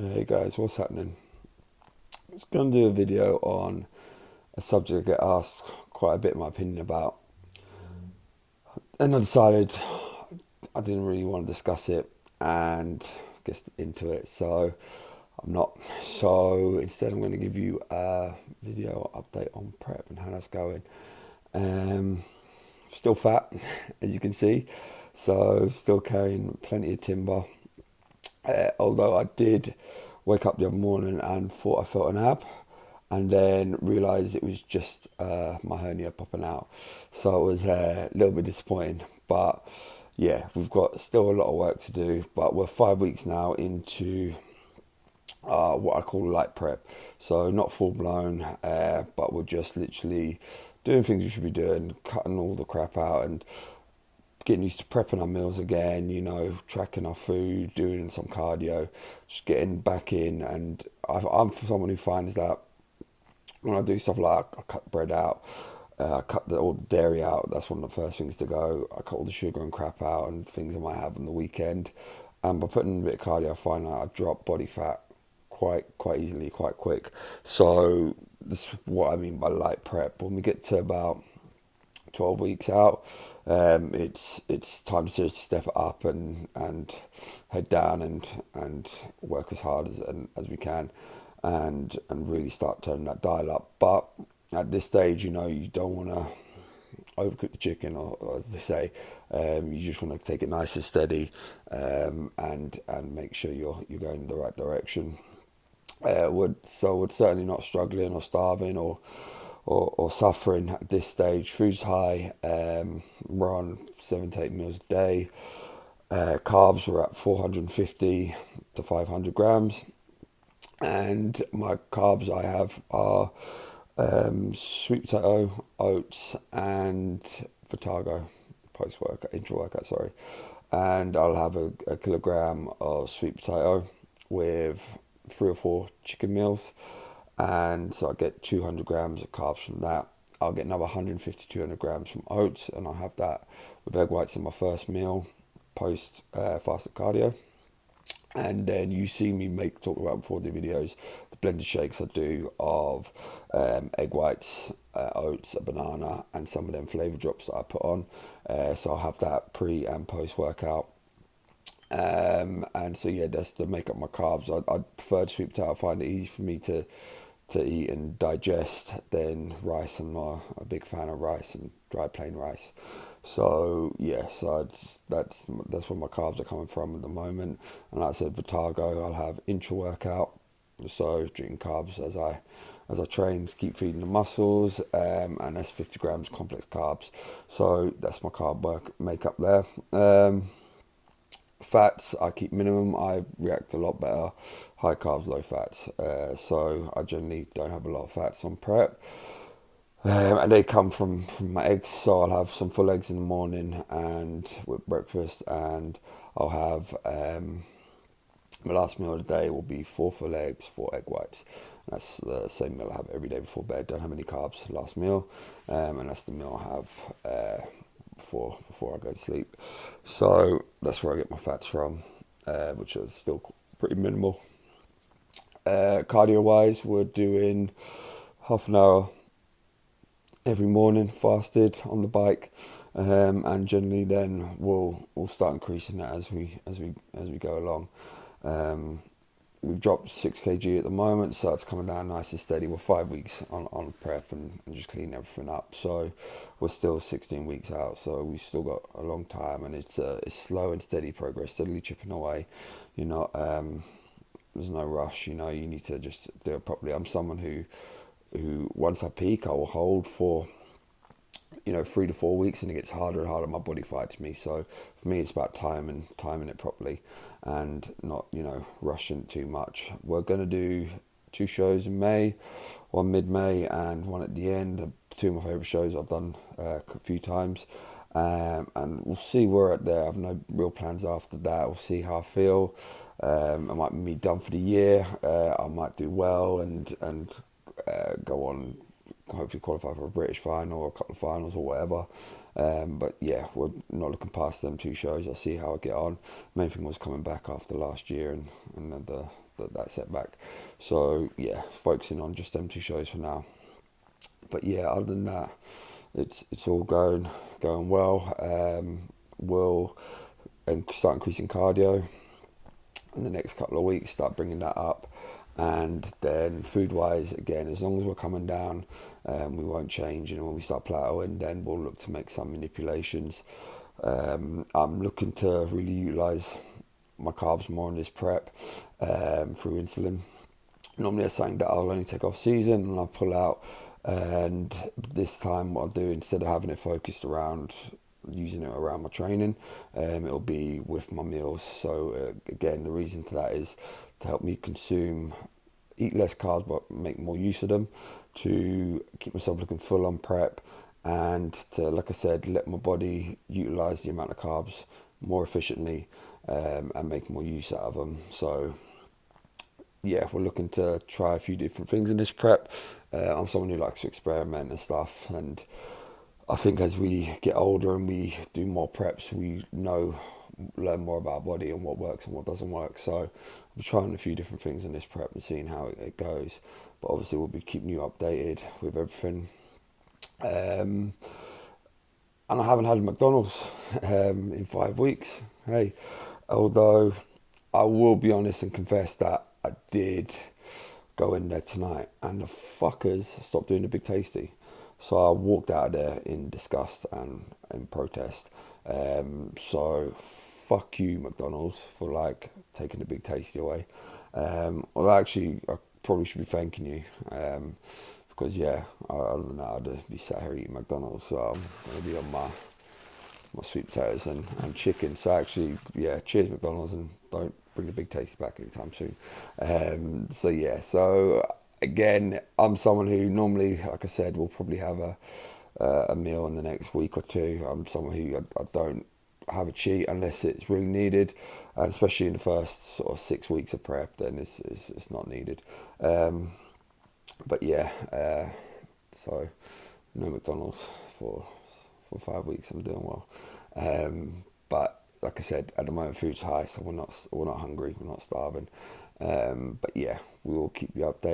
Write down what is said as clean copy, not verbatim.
Hey guys, what's happening? I was going to do a video on a subject I get asked quite a bit my opinion about, and I decided I didn't really want to discuss it and get into it, so I'm not. So instead, I'm going to give you a video update on prep and how that's going. Um, Still fat, as you can see, so still carrying plenty of timber. Although I did wake up the other morning and thought I felt an ab, and then realised it was just my hernia popping out. So it was a little bit disappointing. But yeah, we've got still a lot of work to do. But we're 5 weeks now into what I call light prep. So not full blown, but we're just literally doing things we should be doing, cutting all the crap out and getting used to prepping our meals again, tracking our food, doing some cardio, just getting back in. And I'm someone who finds that when I do stuff like I cut bread out, I cut all the dairy out. That's one of the first things to go. I cut all the sugar and crap out and things I might have on the weekend. And by putting in a bit of cardio, I find that I drop body fat quite easily, quite quick. So this is what I mean by light prep. When we get to about 12 weeks out, it's time to seriously step it up and head down and work as hard as we can and really start turning that dial up. But at this stage, you don't want to overcook the chicken, or as they say, you just want to take it nice and steady, and make sure you're going in the right direction. We're certainly not struggling or starving or suffering at this stage. Food's high. We're on 7 to 8 meals a day. Carbs are at 450 to 500 grams. And my carbs I have are sweet potato, oats, and Vitargo post workout, intra workout, sorry. And I'll have a kilogram of sweet potato with 3 or 4 chicken meals, and so I get 200 grams of carbs from that. I'll get another 150 200 grams from oats, and I'll have that with egg whites in my first meal post fasted cardio. And then you see me talk about before the videos the blended shakes I do of egg whites, oats, a banana, and some of them flavor drops that I put on. So I'll have that pre and post workout. And so yeah, that's to make up my carbs. I prefer sweet potato. I find it easy for me to eat and digest than rice. I'm not a big fan of rice and dry plain rice. So yeah, that's where my carbs are coming from at the moment. And like I said, Vitargo, I'll have intra workout, so drinking carbs as I train to keep feeding the muscles, and that's 50 grams complex carbs. So that's my carb work makeup there. Fats, I keep minimum. I react a lot better. High carbs, low fats. So I generally don't have a lot of fats on prep. And they come from my eggs. So I'll have some full eggs in the morning and with breakfast. And I'll have my last meal of the day will be 4 full eggs, 4 egg whites. And that's the same meal I have every day before bed. Don't have any carbs last meal. And that's the meal I have before I go to sleep. So that's where I get my fats from, which are still pretty minimal. Cardio wise, we're doing half an hour every morning fasted on the bike, and generally then we'll start increasing that as we go along. We've dropped 6 kg at the moment, so it's coming down nice and steady. We're 5 weeks on prep and just cleaning everything up. So we're still 16 weeks out, so we've still got a long time, and it's slow and steady progress, steadily chipping away. You know, there's no rush. You need to just do it properly. I'm someone who once I peak, I will hold for 3 to 4 weeks, and it gets harder and harder. My body fights me. So for me, it's about timing it properly, and not rushing too much. We're gonna do 2 shows in May, one mid-May and one at the end. 2 of my favourite shows I've done a few times, and we'll see where we're at there. I have no real plans after that. We'll see how I feel. I might be done for the year. I might do well and go on hopefully qualify for a British final or a couple of finals or whatever. But yeah, we're not looking past them 2 shows. I'll see how I get on. Main thing was coming back after last year and that setback. So yeah, focusing on just them 2 shows for now. But yeah, other than that, it's all going well. We'll start increasing cardio in the next couple of weeks. Start bringing that up, and then food wise, again, as long as we're coming down, we won't change. And when we start plateauing, then we'll look to make some manipulations. I'm looking to really utilize my carbs more in this prep through insulin. Normally that's something that I'll only take off season and I'll pull out, and this time what I'll do, instead of having it focused around using it around my training, it'll be with my meals. So again, the reason to that is to help me eat less carbs but make more use of them, to keep myself looking full on prep, and to, like I said, let my body utilize the amount of carbs more efficiently, and make more use out of them. So yeah, we're looking to try a few different things in this prep. I'm someone who likes to experiment and stuff, and I think as we get older and we do more preps, we learn more about our body and what works and what doesn't work. So we're trying a few different things in this prep and seeing how it goes. But obviously we'll be keeping you updated with everything. And I haven't had McDonald's in 5 weeks. Hey, although I will be honest and confess that I did go in there tonight and the fuckers stopped doing the Big Tasty. So I walked out of there in disgust and in protest. So fuck you, McDonald's, for like taking the Big Tasty away. Well, actually, I probably should be thanking you. Because yeah, other than that, I'd be sat here eating McDonald's. So I'm gonna be on my sweet potatoes and chicken. So actually, yeah, cheers McDonald's, and don't bring the Big Tasty back anytime soon. So yeah, so again, I'm someone who normally, like I said, will probably have a meal in the next week or two. I'm someone who I don't have a cheat unless it's really needed, and especially in the first sort of 6 weeks of prep, then it's not needed. But yeah, so no McDonald's for 5 weeks. I'm doing well, but like I said, at the moment food's high, so we're not hungry, we're not starving. But yeah, we will keep you updated.